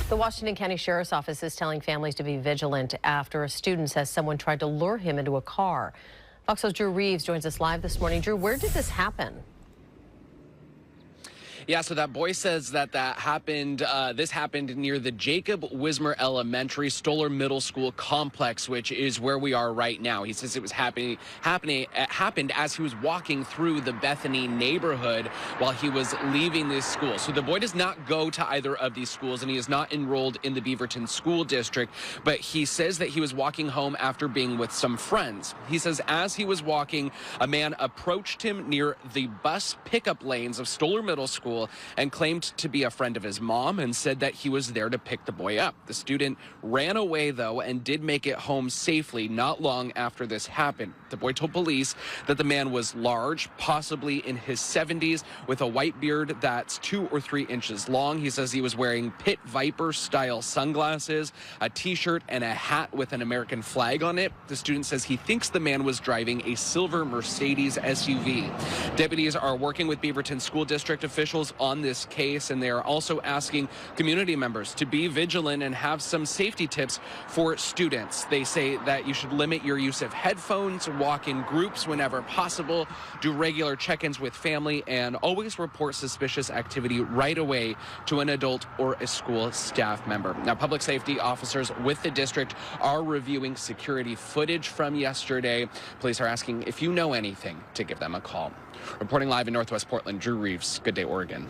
The Washington County Sheriff's Office is telling families to be vigilant after a student says someone tried to lure him into a car. Fox 's Drew Reeves joins us live this morning. Drew, where did this happen? Yeah, so that boy says that happened. This happened near the Jacob Wismer Elementary Stoller Middle School complex, which is where we are right now. He says it was happened as he was walking through the Bethany neighborhood while he was leaving this school. So the boy does not go to either of these schools, and he is not enrolled in the Beaverton school district. But he says that he was walking home after being with some friends. He says as he was walking, a man approached him near the bus pickup lanes of Stoller Middle School and claimed to be a friend of his mom and said that he was there to pick the boy up. The student ran away, though, and did make it home safely not long after this happened. The boy told police that the man was large, possibly in his 70s, with a white beard that's 2 or 3 inches long. He says he was wearing Pit Viper-style sunglasses, a T-shirt, and a hat with an American flag on it. The student says he thinks the man was driving a silver Mercedes SUV. Deputies are working with Beaverton School District officials on this case, and they are also asking community members to be vigilant and have some safety tips for students. They say that you should limit your use of headphones, walk in groups whenever possible, do regular check-ins with family, and always report suspicious activity right away to an adult or a school staff member. Now, public safety officers with the district are reviewing security footage from yesterday. Police are asking if you know anything to give them a call. Reporting live in Northwest Portland, Drew Reeves. Good day, Oregon.